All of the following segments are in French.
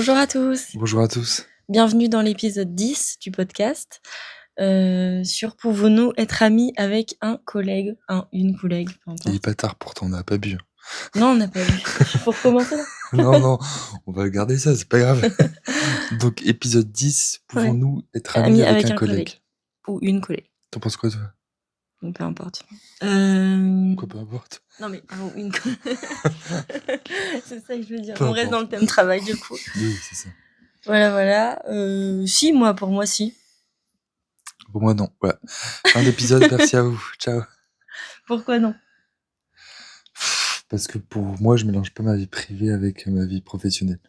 Bonjour à tous, Bonjour à tous. bienvenue dans l'épisode 10 du podcast sur pouvons-nous être amis avec un collègue, une collègue, peu Il est importe. pas tard pourtant, on n'a pas bu. Non, on n'a pas bu. Faut recommencer là. Non, on va garder ça, c'est pas grave. Donc épisode 10, Ouais. pouvons-nous être amis Amis avec avec un un collègue. collègue? Ou une collègue, T'en penses quoi toi? ou peu importe. Quoi, peu importe. Non mais un ou une collègue. C'est ça que je veux dire. Peu On reste dans importe. le thème travail du coup. Oui, c'est ça. Voilà. Si, pour moi, si. Pour moi non, voilà. Fin d'épisode, merci à vous, ciao. Pourquoi non? Parce que pour moi, je mélange pas ma vie privée avec ma vie professionnelle.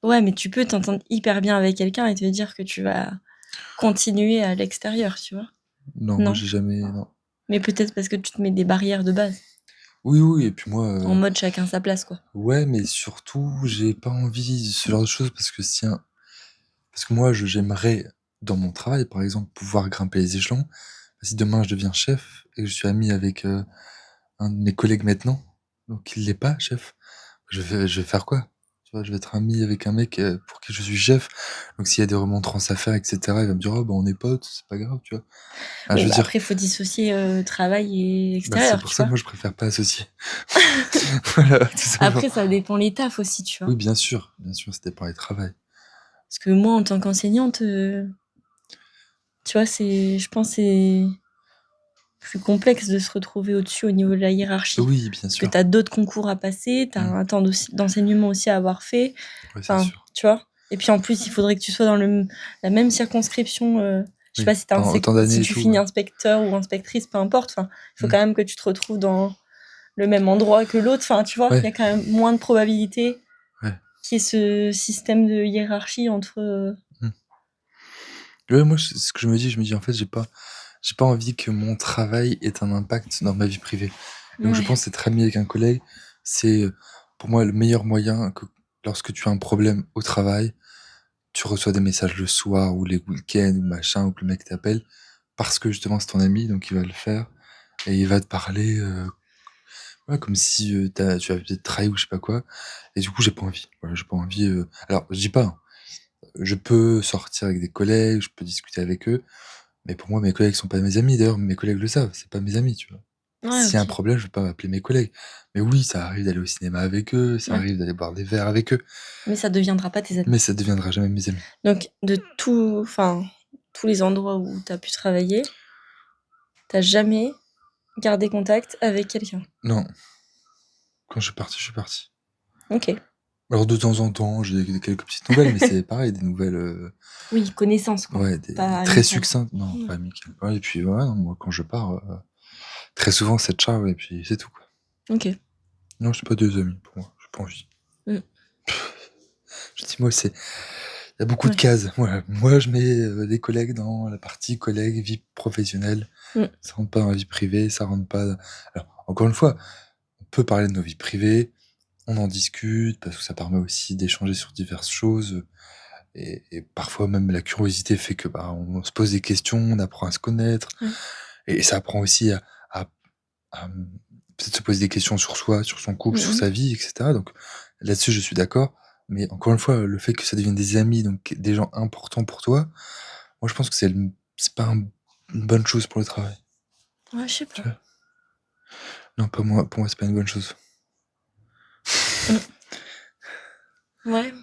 Ouais, mais tu peux t'entendre hyper bien avec quelqu'un et te dire que tu vas continuer à l'extérieur, tu vois. Non, moi Non. j'ai jamais... Non. Mais peut-être parce que tu te mets des barrières de base. Oui, et puis moi... En mode chacun sa place, quoi. Ouais, mais surtout, j'ai pas envie de ce genre de choses parce que Parce que moi, j'aimerais, dans mon travail, par exemple, pouvoir grimper les échelons. Si demain je deviens chef et que je suis ami avec un de mes collègues maintenant, donc il l'est pas, chef, je vais faire quoi? Tu vois, je vais être ami avec un mec pour qui je suis chef. Donc s'il y a des remontrances à faire, etc., il va me dire, oh, bah, on est potes, c'est pas grave, tu vois. Ah, Oui, je veux bah dire, après, il faut dissocier travail et bah, c'est extérieur, pour tu ça que vois. moi je préfère pas associer. Voilà, tout simplement. Après, ça dépend les tafs aussi, tu vois. Oui, bien sûr, c'était pareil, travail. Parce que moi, en tant qu'enseignante, tu vois, je pense que c'est plus complexe de se retrouver au-dessus au niveau de la hiérarchie. Oui, bien Parce que sûr. tu as d'autres concours à passer, tu as un temps d'enseignement aussi à avoir fait. Ouais, c'est Enfin, sûr. tu vois. Et puis en plus, il faudrait que tu sois dans la même circonscription. Je sais Oui, pas si, pendant autant d'années si et tu tout. finis inspecteur ou inspectrice, peu importe. Enfin, il faut Mm. quand même que tu te retrouves dans le même endroit que l'autre. Enfin, tu vois, il Ouais, y a quand même moins de probabilité ouais. qu'il y ait ce système de hiérarchie entre. Mm. Ouais, moi, ce que je me dis, en fait, j'ai pas envie que mon travail ait un impact dans ma vie privée. Donc, je Ouais. pense être ami avec un collègue, c'est pour moi le meilleur moyen que lorsque tu as un problème au travail, tu reçois des messages le soir ou les week-ends ou machin, ou que le mec t'appelle, parce que justement c'est ton ami, donc il va le faire et il va te parler ouais, comme si tu avais peut-être trahi ou je sais pas quoi. Et du coup, j'ai pas envie. Voilà, j'ai pas envie. Alors, je dis pas, hein, je peux sortir avec des collègues, je peux discuter avec eux. Mais pour moi, mes collègues sont pas mes amis. D'ailleurs, mes collègues le savent, c'est pas mes amis, tu vois? Ouais, S'il y a un ok. problème, je vais pas appeler mes collègues. Mais oui, ça arrive d'aller au cinéma avec eux, ça Ouais. arrive d'aller boire des verres avec eux, Mais ça deviendra pas tes amis. mais ça deviendra jamais mes amis. Donc, tous les endroits où tu as pu travailler, t'as jamais gardé contact avec quelqu'un. Non, quand je suis parti, je suis parti. Ok. Alors de temps en temps, j'ai quelques petites nouvelles, mais c'est pareil, des nouvelles, Oui, connaissance, quoi. ouais, Pas très amicale. succinctes. Non, Ouais. pas amicales. Ouais, et puis ouais, non, moi quand je pars, très souvent c'est ciao et puis c'est tout, quoi. Ok. Non, c'est pas des amis pour moi, j'ai pas envie. Mm. Je dis moi, il y a beaucoup de Ouais. cases. Voilà. Moi, je mets des collègues dans la partie collègues, vie professionnelle. Mm. Ça rentre pas dans la vie privée, ça rentre pas. Alors, encore une fois, on peut parler de nos vies privées, on en discute parce que ça permet aussi d'échanger sur diverses choses. Et parfois même la curiosité fait que bah, on se pose des questions, on apprend à se connaître. Ouais. Et ça apprend aussi à- à peut-être se poser des questions sur soi, sur son couple, sur Mhm. sa vie, etc. Donc là-dessus, je suis d'accord. Mais encore une fois, le fait que ça devienne des amis, donc des gens importants pour toi, moi je pense que c'est pas une bonne chose pour le travail. Ouais, je sais Tu pas. vois? Non, pas moi, pour moi, c'est pas une bonne chose. Mm. Ouais.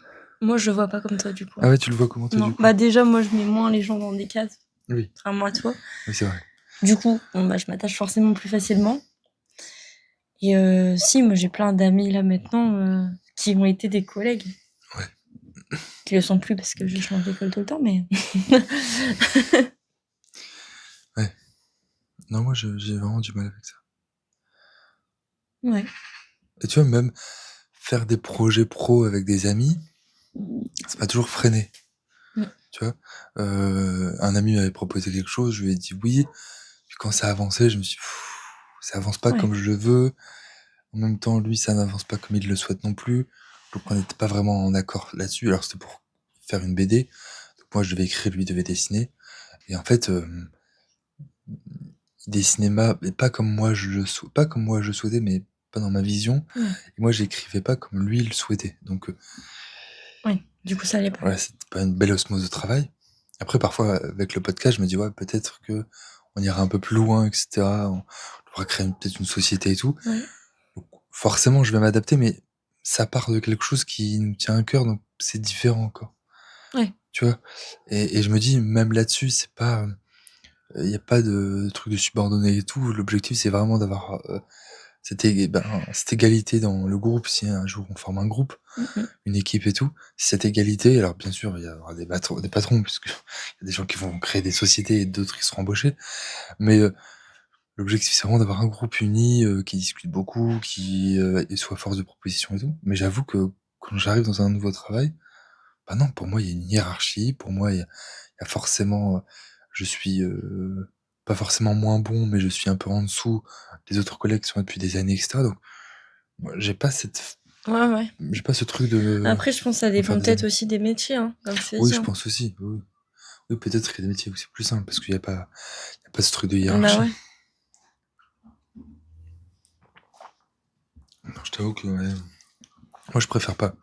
Moi, je le vois pas comme toi, du coup. Ah ouais, tu le vois comment toi Non. du coup? Bah, déjà, moi, je mets moins les gens dans des cases, Oui, contrairement à toi. oui, c'est vrai. Du coup, je m'attache forcément plus facilement. Et si, moi, j'ai plein d'amis là maintenant qui ont été des collègues. Ouais. Qui le sont plus parce que je change d'école tout le temps, mais. Ouais. Non, moi j'ai vraiment du mal avec ça. Ouais. Et tu vois, même faire des projets pro avec des amis, ça m'a toujours freiné. Mm. Tu vois? Un ami m'avait proposé quelque chose, je lui ai dit oui. Puis quand ça avançait, je me suis dit: «Ça avance pas Ouais. comme je le veux». En même temps, lui, ça n'avance pas comme il le souhaite non plus. Donc on n'était pas vraiment en accord là-dessus. Alors c'était pour faire une BD. Donc moi, je devais écrire, lui devait dessiner. Et en fait, il dessinait mais pas comme moi pas comme moi je souhaitais, mais pas dans ma vision. Ouais. Et moi, j'écrivais pas comme lui il le souhaitait. Donc Ouais. Du coup, ça allait pas. Ouais, c'était pas une belle osmose de travail. Après, parfois, avec le podcast, je me dis: «Ouais, peut-être qu'on ira un peu plus loin et cetera. On pourra créer peut-être une société et tout». Ouais. Donc forcément, je vais m'adapter, mais ça part de quelque chose qui nous tient à cœur, donc c'est différent encore, Ouais. tu vois? Et je me dis, même là-dessus, c'est pas, il y a pas de truc de subordonné et tout. L'objectif, c'est vraiment d'avoir, cette égalité dans le groupe. Si un jour on forme un groupe, Mmh mh. une équipe et tout, cette égalité, alors bien sûr, il y aura des patrons puisque il y a des gens qui vont créer des sociétés et d'autres qui seront embauchés. Mais, l'objectif, c'est vraiment d'avoir un groupe uni, qui discute beaucoup, qui, et soit force de proposition et tout. Mais j'avoue que quand j'arrive dans un nouveau travail, bah non, pour moi, il y a une hiérarchie. Pour moi, il y a forcément, je suis, pas forcément moins bon, mais je suis un peu en dessous des autres collègues qui sont là depuis des années et cetera. Donc moi, Ouais, ouais. j'ai pas ce truc de Après, je pense que ça me faire dépend des peut-être amis. aussi des métiers, hein, comme je te Oui, dis, je hein. pense aussi, oui, oui. Oui, peut-être qu'il y a des métiers où c'est plus simple parce qu'il y a pas ce truc de Bah, hiérarchie. ouais. Non, je t'avoue que, ouais, moi, je préfère pas.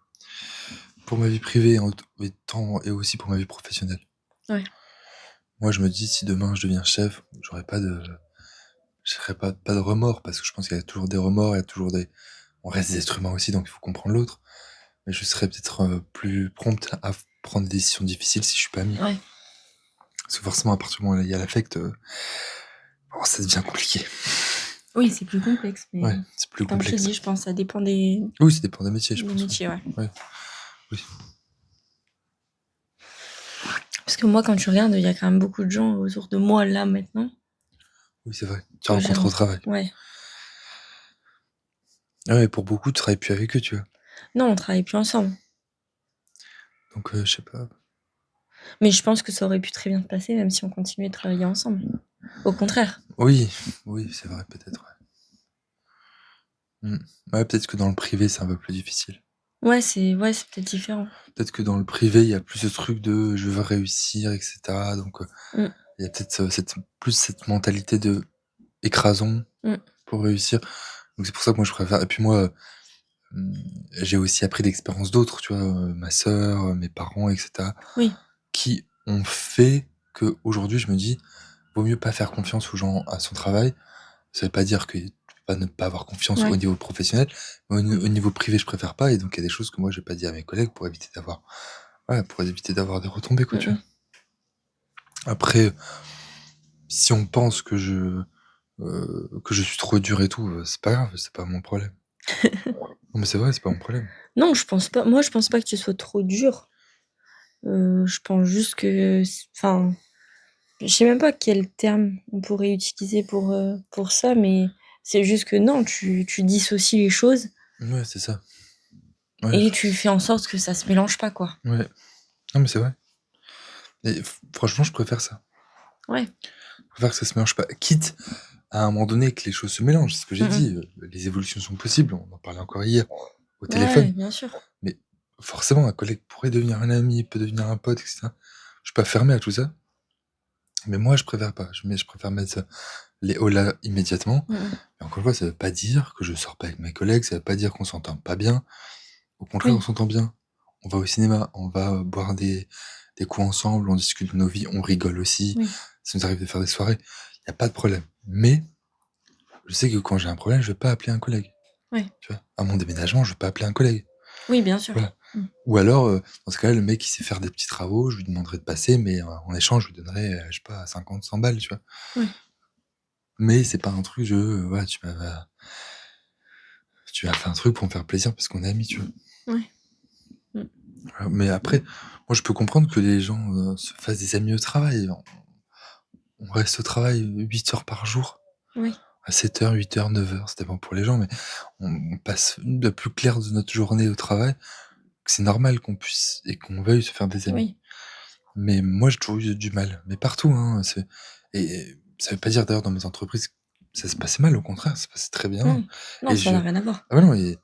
Pour ma vie privée et aussi pour ma vie professionnelle. Ouais. Moi, je me dis: «Si demain je deviens chef, je serais pas de remords», parce que je pense qu'il y a toujours des remords, il y a toujours des on reste des êtres humains aussi, donc il faut comprendre l'autre. Mais je serais peut-être, plus prompt à prendre des décisions difficiles si je suis pas mis. Ouais. Parce que forcément, à partir du moment où il y a l'affect, oh, ça devient compliqué. Oui, c'est plus complexe, mais Ouais, c'est plus comme je te complexe. dis, je pense que ça dépend des Oui, ça dépend des métiers, je des pense, ouais. métiers, ouais. Ouais, oui. Parce que moi, quand tu regardes, il y a quand même beaucoup de gens autour de moi, là, maintenant, Oui, c'est vrai. Tu que j'ai rencontres au ren travail. ouais. Ah ouais, pour beaucoup, tu travailles plus avec eux, tu vois? Non, on travaille plus ensemble, Donc, je sais pas. mais je pense que ça aurait pu très bien se passer même si on continuait de travailler ensemble. Au contraire. Oui, oui, c'est vrai, peut-être, ouais. Mmh. Ouais, peut-être que dans le privé, c'est un peu plus difficile. Ouais, c'est peut-être différent. Peut-être que dans le privé, il y a plus ce truc de: «Je veux réussir» et cetera, donc, Mmh, il y a peut-être, cette mentalité de écrasons mmh. pour réussir. Donc c'est pour ça que moi je préfère et puis moi, mmh, j'ai aussi appris d'expériences d'autres, tu vois? Ma sœur, mes parents et cetera, Oui, qui ont fait qu'aujourd'hui je me dis: «Vaut mieux pas faire confiance aux gens à son travail». Ça veut pas dire que tu peux pas ne pas avoir confiance au ouais. niveau professionnel, mais au niveau privé, je préfère pas et donc il y a des choses que moi j'ai pas dit à mes collègues pour éviter d'avoir des retombées, quoi, Mmh tu vois? mh. Après, si on pense que je suis trop dur et tout, c'est pas grave, c'est pas mon problème. Non, mais c'est vrai, c'est pas mon problème. Non, je pense pas. Moi, je pense pas que tu sois trop dur. Je pense juste que enfin, je sais même pas quel terme on pourrait utiliser pour ça, mais c'est juste que non, tu dissocies les choses Ouais, c'est ça. Ouais, et tu fais en sorte que ça se mélange pas, quoi. ouais. Non, mais c'est vrai et franchement, je préfère ça. Ouais. Je préfère que ça se mélange pas, quitte à un moment donné que les choses se mélangent. C'est ce que j'ai Mmh mh. dit, les évolutions sont possibles, on en parlait encore hier au téléphone. Ouais, bien sûr. Mais forcément, un collègue pourrait devenir un ami, peut devenir un pote et cetera. Je suis pas fermé à tout ça, mais moi, je préfère pas. Je préfère mettre les holà immédiatement. Mmh mh. Et encore une fois, ça veut pas dire que je sors pas avec mes collègues, ça veut pas dire qu'on s'entend pas bien. Au contraire, on Oui, s'entend bien. On va au cinéma, on va, boire des coups ensemble, on discute de nos vies, on rigole aussi. oui. Ça nous arrive de faire des soirées, il y a pas de problème. Mais je sais que quand j'ai un problème, je vais pas appeler un collègue, Ouais. tu vois? À mon déménagement, je vais pas appeler un collègue. Oui, bien sûr. Voilà. Mmh. Ou alors, dans ce cas-là, le mec, il sait faire des petits travaux, je lui demanderai de passer, mais, en échange, je lui donnerai, je sais pas 50-100 balles, tu vois? Ouais. Mais c'est pas un truc voilà, tu m'as fait un truc pour me faire plaisir parce qu'on est amis, tu vois? Ouais. Mmh. Mais après, moi, je peux comprendre que les gens, se fassent des amis au travail. On reste au travail 8 heures par jour, Oui. à 7 heures, 8 heures, 9 heures, ça dépend pour les gens, mais on passe le plus clair de notre journée au travail, que c'est normal qu'on puisse et qu'on veuille se faire des amis. Oui. Mais moi, j'ai toujours eu du mal, mais partout, hein, et ça veut pas dire d'ailleurs dans mes entreprises que ça se passait mal, au contraire, ça se passait très bien Non. Non, et ça n'a rien à voir. ah ouais, non et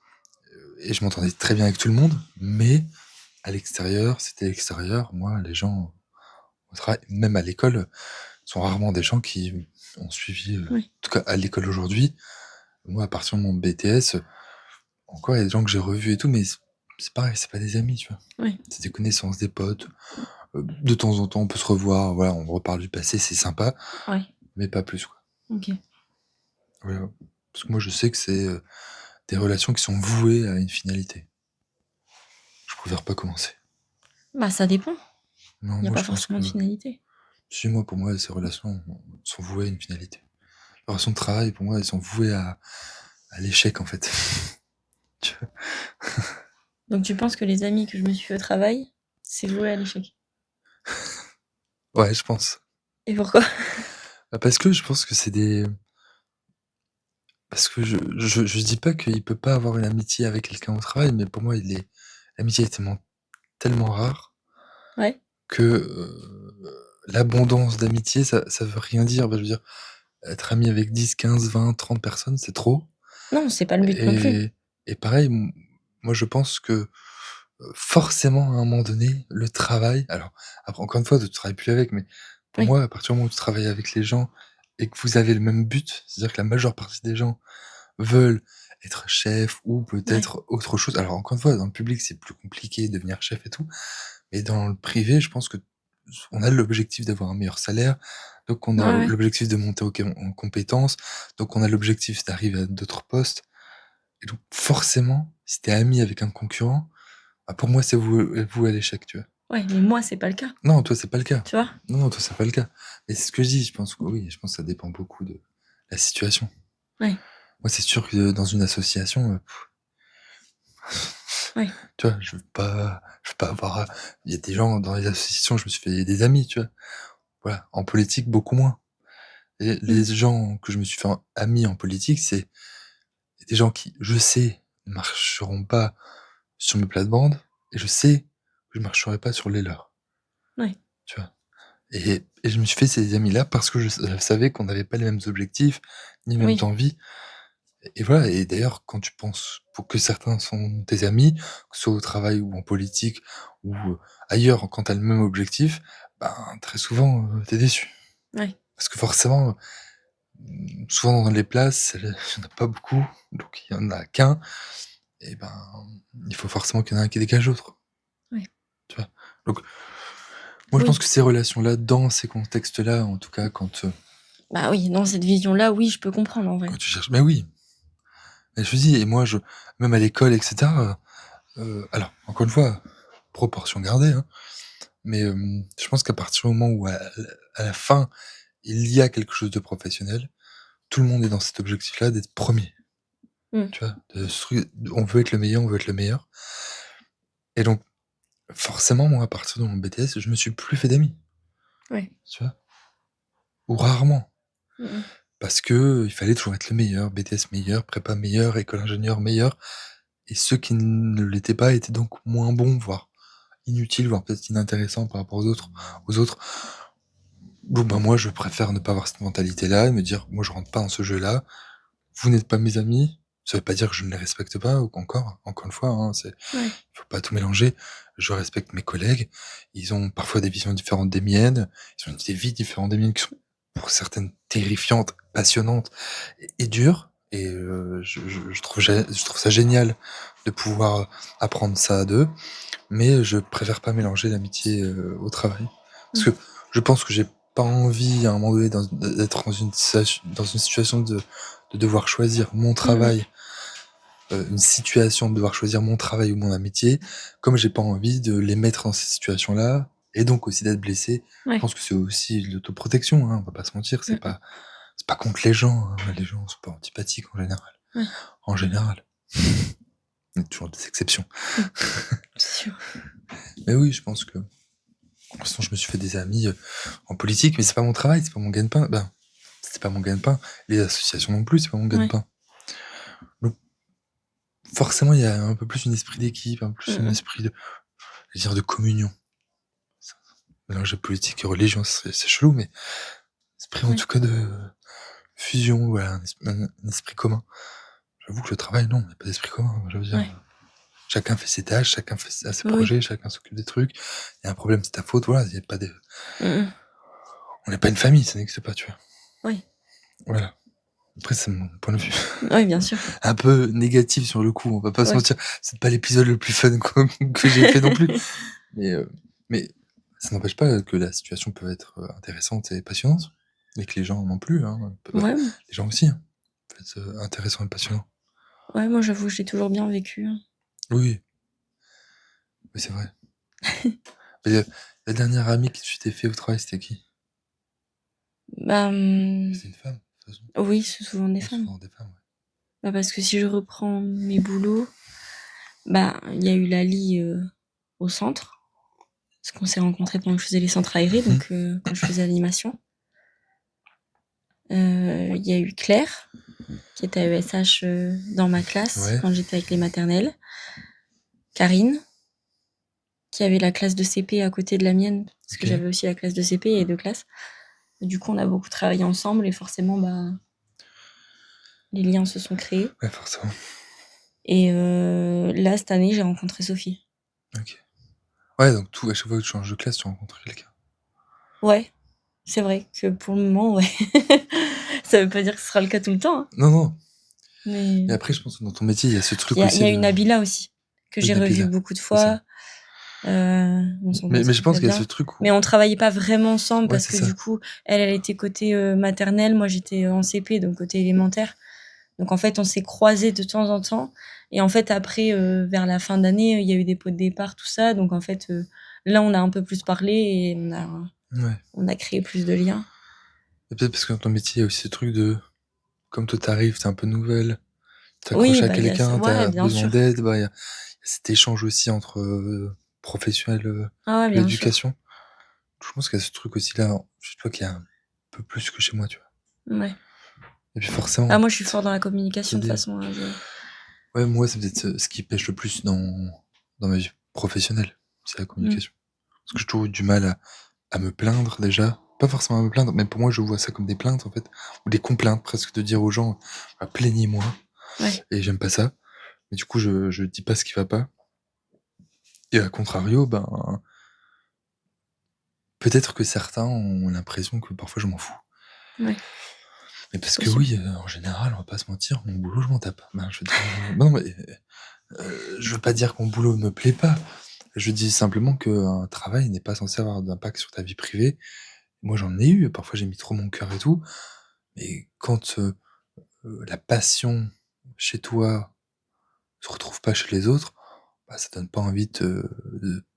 je m'entendais très bien avec tout le monde, mais à l'extérieur, c'était l'extérieur. Moi, les gens au travail, même à l'école, sont rarement des gens qui ont suivi, en Oui. tout cas à l'école aujourd'hui. Moi, à partir de mon BTS, encore il y a des gens que j'ai revus et tout, mais c'est pareil, c'est pas des amis, tu vois? Ouais. C'est des connaissances, des potes, de temps en temps, on peut se revoir, voilà, on reparle du passé, c'est sympa, Ouais. mais pas plus, quoi. OK. Voilà. Parce que moi, je sais que c'est, des relations qui sont vouées à une finalité. Je préfère pas commencer. Bah, ça dépend. Non, Il y a moi, pas je pense forcément que de finalité. si, moi, pour moi, ces relations sont vouées à une finalité. Les relations de travail, pour moi, elles sont vouées à l'échec, en fait. Tu vois? Donc tu penses que les amis que je me suis fait au travail, c'est voué à l'échec? Ouais, je pense. Et pourquoi? Bah, parce que je pense que c'est des parce que je dis pas qu'il peut pas avoir une amitié avec quelqu'un au travail, mais pour moi, l'amitié est tellement rare Ouais. que, l'abondance d'amitié, ça veut rien dire. Bah, je veux dire, être ami avec 10, 15, 20, 30 personnes, c'est trop Non, c'est pas le but non plus. et pareil, moi, je pense que, forcément, à un moment donné, le travail alors, après, encore une fois, tu travailles plus avec, mais pour Oui. moi, à partir du moment où tu travailles avec les gens et que vous avez le même but, c'est-à-dire que la majeure partie des gens veulent être chefs ou Ouais. peut-être autre chose. Alors encore une fois, dans le public, c'est plus compliqué de devenir chef et tout, mais dans le privé, je pense que on a l'objectif d'avoir un meilleur salaire, donc on Ouais, a ouais. l'objectif de monter en compétences, donc on a l'objectif d'arriver à d'autres postes et donc forcément, si tu es ami avec un concurrent, bah, pour moi, c'est voué à l'échec, tu vois? Ouais, mais moi, c'est pas le cas, Non, toi, c'est pas le cas. tu vois? Non, non, toi, c'est pas le cas. Mais c'est ce que je dis, je pense que oui, je pense que ça dépend beaucoup de la situation. Ouais. Moi, c'est sûr que dans une association, Ouais. tu vois, je veux pas avoir, il y a des gens dans les associations, je me suis fait des amis, tu vois? Voilà, en politique, beaucoup moins et les Mmh. gens que je me suis fait amis en politique, c'est des gens qui, je sais, ne marcheront pas sur mes plates-bandes et je sais que je marcherai pas sur les leurs, Ouais. tu vois? Et je me suis fait ces amis-là parce que je savais qu'on n'avait pas les mêmes objectifs, ni les mêmes Oui. envies et voilà et d'ailleurs, quand tu penses pour que certains sont tes amis, que ce soit au travail ou en politique ou, ailleurs, quand tu as le même objectif, ben, très souvent, tu es déçu. Ouais. Parce que forcément, souvent dans les places, il y en a pas beaucoup, donc il y en a qu'un et ben, il faut forcément qu'il y en ait un qui dégage l'autre, Ouais. tu vois? Donc moi, je pense Oui. que ces relations-là, dans ces contextes-là, en tout cas, Bah, oui, dans cette vision-là, oui, je peux comprendre en quand vrai. tu cherches mais oui, mais je te dis et moi, même à l'école et cetera, alors encore une fois, proportion gardée, hein, mais je pense qu'à partir du moment où à la fin, il y a quelque chose de professionnel, tout le monde est dans cet objectif-là d'être premier, Mmh. tu vois? On veut être le meilleur, on veut être le meilleur et donc forcément, moi, à partir de mon BTS, je me suis plus fait d'amis, Ouais. tu vois? Ou rarement, Mmh mh. parce que il fallait toujours être le meilleur, BTS meilleur, prépa meilleur, école ingénieur meilleur et ceux qui ne l'étaient pas étaient donc moins bons, voire inutiles, voire peut-être inintéressants par rapport aux autres. Bon, bah, moi, je préfère ne pas avoir cette mentalité-là et me dire: «Moi, je rentre pas dans ce jeu-là, vous n'êtes pas mes amis». Ça veut pas dire que je ne les respecte pas ou encore une fois, hein, Ouais. faut pas tout mélanger. Je respecte mes collègues, ils ont parfois des visions différentes des miennes, ils ont des vies différentes des miennes qui sont pour certaines terrifiantes, passionnantes et dures et je trouve ça génial de pouvoir, apprendre ça d'eux, mais je préfère pas mélanger l'amitié, au travail. Parce Mmh. que je pense que j'ai pas envie à un moment donné d'être dans une situation de devoir choisir mon Mmh mh. travail, une situation de devoir choisir mon travail ou mon amitié, comme j'ai pas envie de les mettre dans ces situations-là et donc aussi d'être blessé. Je Ouais. pense que c'est aussi de l'autoprotection, hein, on va pas se mentir, Mmh mh. c'est pas contre les gens, hein, les gens sont pas antipathiques en général. Ouais. En général. Il y a toujours des exceptions. Mmh. C'est sûr. Mais oui, je pense que de toute façon, je me suis fait des amis, en politique, mais c'est pas mon travail, c'est pas mon gagne-pain. Ben, c'était pas mon gagne-pain. Les associations non plus, c'est pas mon Ouais. gagne-pain. Donc forcément, il y a un peu plus un esprit d'équipe, un peu plus Mmh un mh. esprit je veux dire de communion. Mélanger politique et religion, c'est chelou, mais esprit en Ouais. tout cas de fusion, voilà, un esprit commun. J'avoue que le travail, non, il y a pas d'esprit commun. Je veux dire, Ouais. chacun fait ses tâches, chacun fait ses Oui, oui. projets, chacun s'occupe des trucs. Il y a un problème, c'est ta faute, voilà, il y a pas de Mmh mh. on n'est pas une famille, ça n'existe pas, tu vois? Ouais. Voilà. Après, c'est mon point de vue. Oui, bien sûr. Un peu négatif sur le coup, on va pas se Ouais. mentir. C'est pas l'épisode le plus fun que j'ai fait non plus. Mais ça n'empêche pas que la situation peut être intéressante et passionnante. Et que les gens non plus, hein, Ouais, les gens aussi, hein, peuvent être intéressants et passionnants. ouais, moi j'avoue, j'ai toujours bien vécu, hein. Oui, oui, c'est vrai. Et, la dernière amie que tu t'es fait au travail, c'était qui? Bah, C'était une femme, de toute façon. oui, c'est souvent des Ouais, femmes. souvent des femmes, ouais. Bah, parce que si je reprends mes boulots, bah, il y a eu Lali au centre, parce qu'on s'est rencontrés pendant que je faisais les centres aérés, donc quand je faisais l'animation. Il y a eu Claire, qui était à ESH dans ma classe Ouais. quand j'étais avec les maternelles. Karine, qui avait la classe de CP à côté de la mienne, parce que Ok. j'avais aussi la classe de CP et 2 classes. Et du coup, on a beaucoup travaillé ensemble et forcément, bah, les liens se sont créés. Ouais, forcément. Et là, cette année, j'ai rencontré Sophie. Ok. Ouais, donc à chaque fois que tu changes de classe, tu rencontres quelqu'un. Ouais, c'est vrai que pour le moment, ouais. Ça veut pas dire que ce sera le cas tout le temps, hein, Non, non. mais Et après, je pense que dans ton métier, il y a ce puis truc il aussi y a de... une Nabila aussi, que Oui, j'ai revue Nabila, beaucoup de c'est ça. fois. On s'entend Mais je très, pense très qu'il y a ce bien. truc où... Mais on travaillait pas vraiment ensemble Ouais, parce c'est que ça. du coup, elle était côté maternelle, moi j'étais en CP, donc côté élémentaire. Donc en fait, on s'est croisés de temps en temps. Et en fait, après, vers la fin d'année, il y a eu des pots de départ, tout ça. Donc en fait, là, on a un peu plus parlé et Ouais. on a créé plus de liens. Et peut-être parce que dans ton métier, il y a aussi ce truc de... Comme toi, t'arrives, t'es un peu nouvelle, t'accroches Oui, à bah il y a ça. quelqu'un, Ouais, t'as bien besoin sûr. d'aide, bah, il y a cet échange aussi entre professionnels Ah ouais, de bien sûr. l'éducation. Je pense qu'il y a ce truc aussi là, chez toi, qui est un peu plus que chez moi, tu vois. Ouais. Et puis forcément, Ah, moi, je suis fort dans la communication de toute t'aider. façon, hein, Ouais, moi, c'est peut-être ce qui pêche le plus dans ma vie professionnelle, c'est la Mm. communication. Parce que j'ai toujours eu du mal à me plaindre déjà. Pas forcément à me plaindre, mais pour moi, je vois ça comme des plaintes, en fait. Ou des complaintes, presque, de dire aux gens, ah, plaignez-moi. Ouais. Et j'aime pas ça. Mais du coup, je dis pas ce qui va pas. Et à contrario, ben, peut-être que certains ont l'impression que parfois je m'en fous. Ouais. Mais parce que Possible. oui, en général, on va pas se mentir, mon boulot, je m'en tape. Ben, je veux dire, non, mais je veux pas dire que mon boulot me plaît pas. Je dis simplement qu'un travail n'est pas censé avoir d'impact sur ta vie privée. Moi, j'en ai eu. Parfois, j'ai mis trop mon cœur et tout. Mais quand la passion chez toi se retrouve pas chez les autres, bah, ça donne pas envie de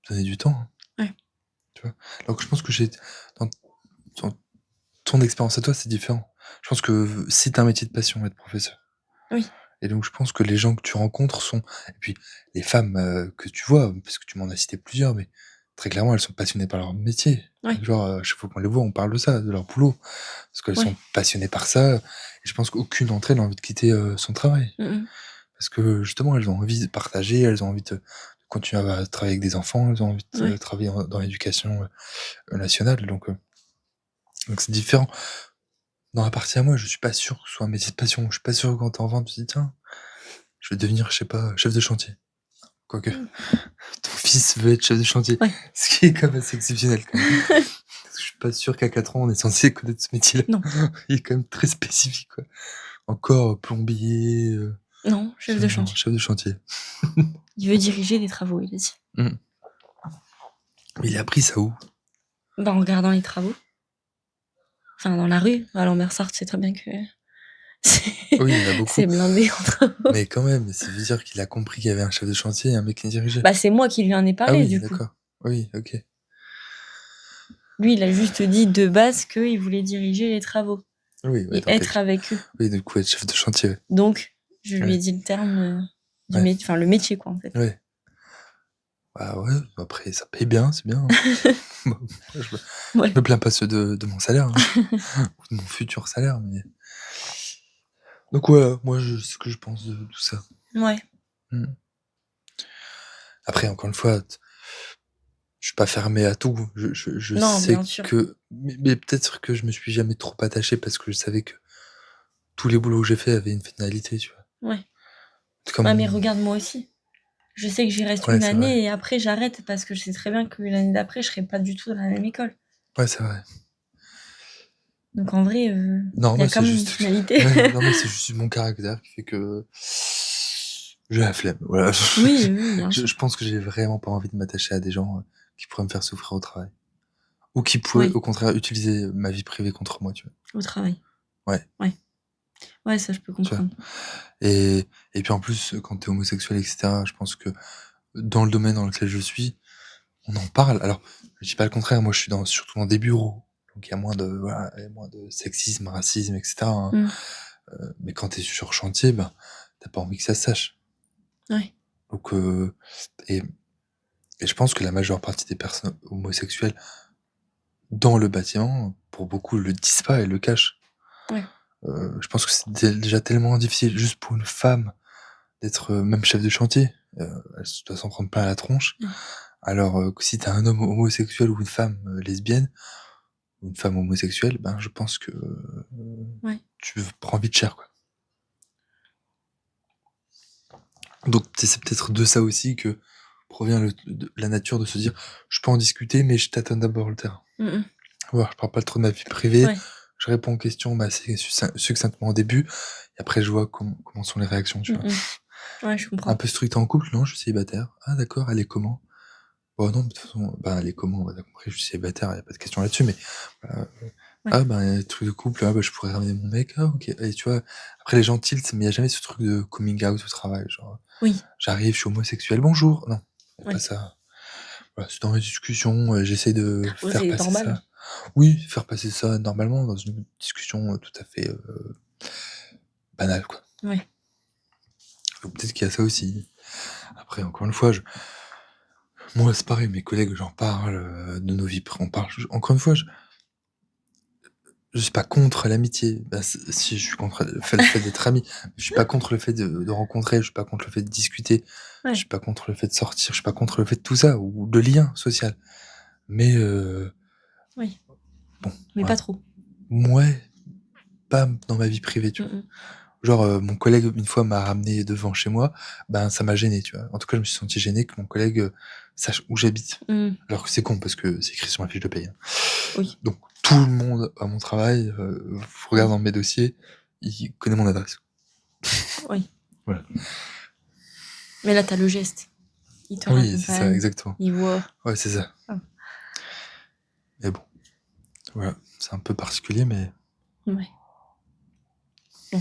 donner du temps, hein, Ouais. tu vois. Alors que je pense que dans, dans ton expérience à toi, c'est différent. Je pense que c'est un métier de passion, être professeur. Oui. Et donc, je pense que les gens que tu rencontres sont... Et puis, les femmes que tu vois, parce que tu m'en as cité plusieurs, mais très clairement, elles sont passionnées par leur métier. Ouais. Genre, à chaque fois qu'on les voit, on parle de ça, de leur boulot. Parce qu'elles sont Ouais. passionnées par ça. Et je pense qu'aucune d'entre elles n'a envie de quitter son travail. Mm, Parce que justement, elles ont envie de partager, elles ont envie de continuer à travailler avec des enfants, elles ont envie mm. de Ouais. travailler dans l'éducation nationale. Donc c'est différent. Dans la partie à moi, je suis pas sûr que ce soit un métier de passion. Je suis pas sûr que quand t'es en vente, tu te dis, tiens, je vais devenir, je sais pas, chef de chantier. Quoique, Mm. ton fils veut être chef de chantier. Ouais. Ce qui est quand même assez exceptionnel, quand même. Parce que je suis pas sûr qu'à 4 ans, on est censé connaître ce métier-là. Non. Il est quand même très spécifique, quoi. Encore plombier, Non, ce chef de genre, chantier. chef de chantier. Il veut diriger des travaux, il a dit. Mm. Mais il a appris ça où? Bah, en regardant les travaux. Enfin, dans la rue. À Lambersart, c'est très bien que Oui, il y en a beaucoup. c'est blindé en travaux. Mais quand même, ça veut dire qu'il a compris qu'il y avait un chef de chantier et un mec qui dirigeait. Bah, c'est moi qui lui en ai Ah parlé, oui, du coup. d'accord. Oui, ok. Lui, il a juste dit de base qu'il voulait diriger les travaux Oui, ouais, et donc être avec eux. oui, du coup, être chef de chantier, ouais. Donc, je lui ai Ouais, dit le terme ouais, enfin, le métier, quoi, en fait. ouais. Bah ouais, après, ça paye bien, c'est bien, hein. Bon, je Ouais. me plains pas de mon salaire, hein, ou de mon futur salaire, mais... Donc voilà, moi, c'est ce que je pense de tout ça. Ouais. Mm. Après, encore une fois, je suis pas fermé à tout. Je Non, bien sais sûr. que... Mais peut-être que je me suis jamais trop attaché parce que je savais que tous les boulots que j'ai faits avaient une finalité, tu vois. Ouais. Ouais, mais Comme... regarde, moi aussi. Je sais que j'y reste Ouais, une c'est vrai. année et après, j'arrête parce que je sais très bien que l'année d'après, je serai pas du tout dans la même école. Ouais, c'est vrai. Donc en vrai, Non, il y a moi, quand c'est même une juste finalité. ouais, non, mais c'est juste mon caractère qui fait que j'ai la flemme, voilà. Oui, oui, bien sûr. Je pense que j'ai vraiment pas envie de m'attacher à des gens, qui pourraient me faire souffrir au travail. Ou qui pourraient, Oui, au contraire, utiliser ma vie privée contre moi, tu vois? au travail. Ouais, Ouais. Ouais, ça, je peux tu vois? comprendre. Et puis en plus, quand tu es homosexuel et cetera, je pense que dans le domaine dans lequel je suis, on en parle. Alors, je dis pas le contraire, moi je suis surtout dans des bureaux, donc il y a moins de voilà, il y a moins de sexisme, racisme et cetera, hein. Mmh. Mais quand tu es sur chantier, ben, tu pas envie que ça se sache. Ouais. Donc et et je pense que la majeure partie des personnes homosexuelles dans le bâtiment, pour beaucoup, le disent pas et le cachent. Ouais. Je pense que c'est déjà tellement difficile juste pour une femme d'être, même chef de chantier, elle doit s'en prendre plein la tronche. Ouais. Alors, que si tu as un homme homosexuel ou une femme, lesbienne, ou une femme homosexuelle, ben, je pense que, Ouais. tu prends vite cher, quoi. Donc c'est peut-être de ça aussi que provient la nature de se dire: «Je peux en discuter, mais je tâtonne d'abord le terrain». Mmh mh. Voilà, je parle pas trop de ma vie privée, Ouais. je réponds aux questions, bah, assez succinctement au début et après je vois comment sont les réactions, tu Mmh vois? mh. Ouais, je Un comprends. peu strict en couple? «Non, je suis célibataire». «Ah d'accord, elle est comment?» «Bah non, mais de toute façon, bah, elle est comment? Bah, tu compris, je suis célibataire, y a pas de question là-dessus, mais heu, Ouais. ah ben, truc de couple, ah bah, je pourrais ramener mon mec, ah OK» et tu vois? Après les gens tiltent, mais il y a jamais ce truc de coming out au travail, genre, Oui. «J'arrive, je suis homosexuel, bonjour». Non, y a pas Ouais. ça. Voilà, c'est dans les discussions, j'essaie de Ouais, faire c'est passer normal. ça. Oui, faire passer ça normalement dans une discussion, tout à fait, banale, quoi. Ouais. Donc peut-être qu'il y a ça aussi. Après encore une fois, moi c'est pareil, mes collègues, j'en parle, de nos vies on parle encore une fois, je suis pas contre l'amitié. Bah, si je suis contre le fait d'être ami. Je suis pas contre le fait de rencontrer, je suis pas contre le fait de discuter, je suis Ouais. pas contre le fait de sortir, je suis pas contre le fait de tout ça ou de lien social. Mais Oui. bon, Mais pas voilà. trop. Mouais, pas dans ma vie privée, tu Mmh vois? mh. Genre, mon collègue une fois m'a ramené devant chez moi, ben, ça m'a gêné, tu vois? En tout cas, je me suis senti gêné que mon collègue, sache où j'habite. Mmh. Alors que c'est con parce que c'est écrit sur ma fiche de paye, hein. Oui. Donc tout le monde à mon travail, regarde Oui. dans mes dossiers, il connaît mon adresse. Oui. Voilà. Mais là, tu as le geste. Il te Oui, c'est ça, raccompagne, exactement. il voit. Ouais, c'est ça. Ah. Mais bon, voilà, c'est un peu particulier, mais Ouais. Bon,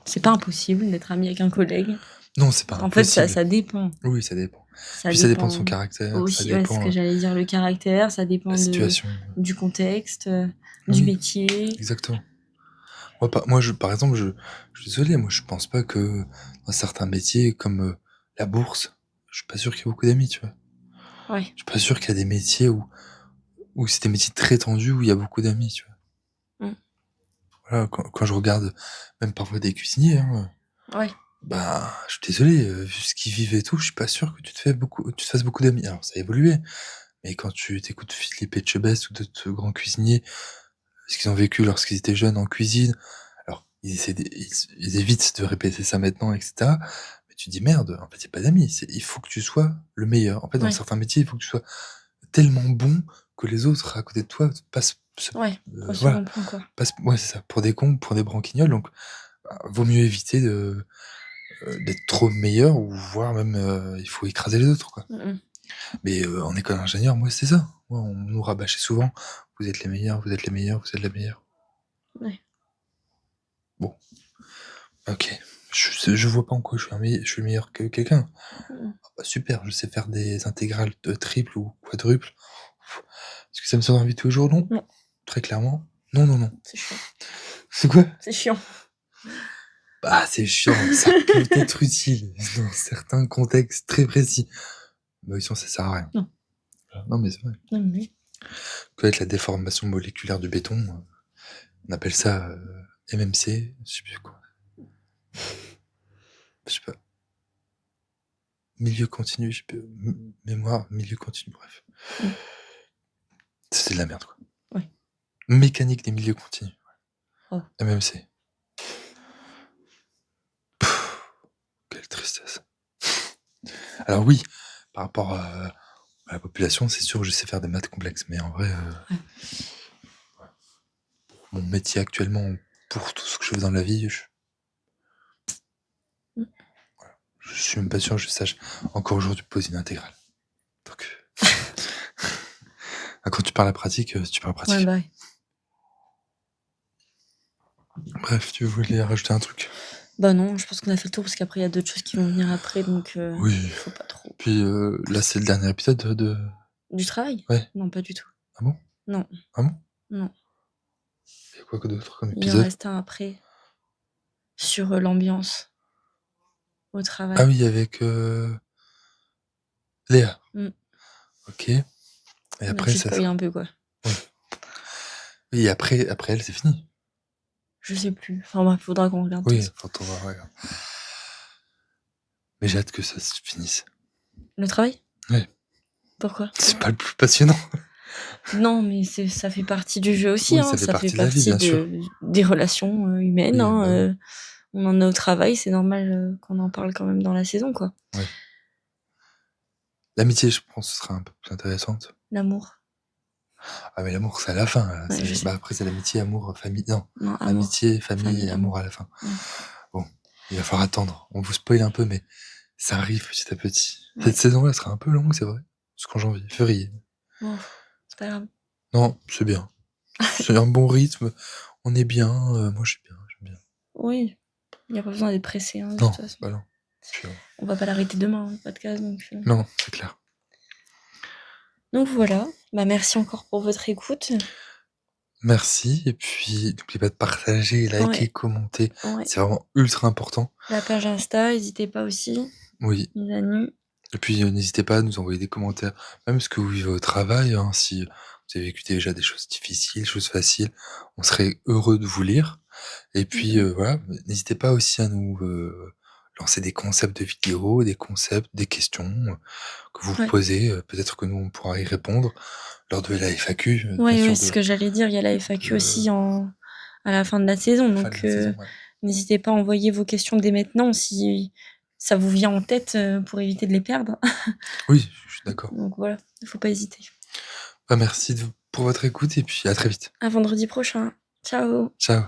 c'est pas impossible d'être ami avec un collègue. non, c'est pas En fait, ça impossible. ça dépend. Oui, ça dépend. Ça Puis ça dépend de son dépend caractère, ça aussi, ouais, c'est ce dépend, que j'allais dire, le caractère, ça la dépend situation. du contexte, du Oui, métier. exactement. Moi, par exemple, je suis désolé, moi, je pense pas que dans certains métiers comme, la bourse, je suis pas sûr qu'il y ait beaucoup d'amis, tu vois? Ouais. Je suis pas sûr qu'il y a des métiers où c'est des métiers très tendus, où il y a beaucoup d'amis, tu vois? Mmh. Voilà, quand je regarde même parfois des cuisiniers, hein, Ouais. bah, je suis désolé, vu ce qu'ils vivent et tout, je suis pas sûr que tu te fasses beaucoup d'amis. Alors ça a évolué, mais quand tu t'écoutes Philippe Etchebest ou d'autres grands cuisiniers, ce qu'ils ont vécu lorsqu'ils étaient jeunes en cuisine, alors ils essaient ils évitent de répéter ça maintenant et cetera, mais tu te dis: «Merde, en fait, il y a pas d'amis, il faut que tu sois le meilleur». En fait, dans Ouais. certains métiers, il faut que tu sois tellement bon que les autres à côté de toi passent Ouais. Au voilà, second plan, quoi. ouais, c'est ça, pour des cons, pour des branquignoles, donc bah, vaut mieux éviter d'être trop meilleur ou voire même, il faut écraser les autres, quoi. Mmh mh. Mais, en école d'ingénieur, moi, c'est ça. Moi, on nous rabâchait souvent: «Vous êtes les meilleurs, vous êtes les meilleurs, vous êtes les meilleurs». Ouais. Bon, OK. Je vois pas en quoi je suis meilleur que quelqu'un. Mmh mh. Ah bah, super, je sais faire des intégrales de triples ou quadruples. Est-ce que ça me sert dans la vie de tous les jours? Non. Non, Très clairement. Non, non, non. c'est chiant. C'est quoi? C'est chiant. Bah, c'est chiant, ça peut être utile dans certains contextes très précis. Mais sinon ça sert à rien. Non. Non, mais c'est vrai. Non, mais oui. Connaître la déformation moléculaire du béton, on appelle ça, MMC, je sais plus quoi. Je sais pas. Milieu continu, je sais plus, mémoire, milieu continu, bref. Mmh. C'est de la merde, quoi. Ouais. Mécanique des milieux continus, Oh. MMC. Quelle tristesse. Alors oui, par rapport à la population, c'est sûr que je sais faire des maths complexes, mais en vrai, Ouais. mon métier actuellement, pour tout ce que je fais dans la vie, Mmh. je suis même pas sûr que je sache encore aujourd'hui poser une intégrale. Donc, quand tu parles à pratique, tu parles Ouais, pratique. bah, ouais. Bref, tu voulais rajouter un truc? Bah, non, je pense qu'on a fait le tour parce qu'après il y a d'autres choses qui vont venir après donc Oui, faut pas trop puis, là, c'est le dernier épisode de du travail? ouais. Non, pas du tout. Ah bon? Non, Ah bon? non. Il y a quoi que d'autre comme Il y en épisode? reste un après sur, l'ambiance au Ah travail. oui, avec, Léa. Mmh. OK, et Bah, après tu ça spoil sera un peu, quoi. oui. Oui, et après elle, c'est fini? Je sais plus. Enfin bref, faudra qu'on regarde de toute Oui, façon. faut on va regarder. Mais j'ai hâte que ça se finisse. Le travail? Ouais, Pourquoi? c'est pas le plus passionnant. Non, mais ça fait partie du jeu aussi, Oui, hein. ça fait Ça fait partie de la vie, partie bien sûr. des relations, humaines, Oui, bah, oui, hein, on en est au travail, c'est normal, qu'on en parle quand même dans la saison, quoi. ouais. L'amitié, je pense, sera un peu plus intéressante. L'amour. Ah mais l'amour, c'est à la fin, là, Ouais, je c'est sais. bah, après c'est l'amitié, amour, famille non, Non, amour, amitié, famille famille, et amour amour. à la fin. Ouais, Bon, il va falloir attendre. On vous spoil un peu, mais ça arrive petit à petit. Cette ouais. saison-là sera un peu longue, c'est vrai, jusqu'en janvier, février. Bon, c'est pas grave. Non, c'est bien. C'est un bon rythme, on est bien, moi je suis bien, j'aime bien. Oui, il y a pas besoin d'être pressé, hein, de toute Non, façon. bah, non. Puis, On va pas l'arrêter demain, hein, le podcast, non, c'est clair. donc voilà. Bah, merci encore pour votre écoute. Merci et puis n'oubliez pas de partager, liker, Ouais, commenter, ouais. c'est vraiment ultra important. La page Insta, hésitez pas aussi, Oui. les amis. Et puis, n'hésitez pas à nous envoyer des commentaires, même ce que vous vivez au travail, hein, si vous avez vécu déjà des choses difficiles, choses faciles, on serait heureux de vous lire. Et Mmh puis, mh. voilà, n'hésitez pas aussi à nous, lancer des concepts de vidéos, des concepts, des questions, que vous Ouais. posez, peut-être que nous on pourra y répondre lors de la FAQ, bien Ouais, oui, sûr c'est ce de que j'allais dire, il y a la FAQ de aussi à la fin de la saison, fin de donc la saison, ouais. n'hésitez pas à envoyer vos questions dès maintenant si ça vous vient en tête, pour éviter de les perdre. Oui, je suis d'accord. Donc voilà, il faut pas hésiter. Bah, merci pour votre écoute et puis à très vite. À vendredi prochain. Ciao. Ciao.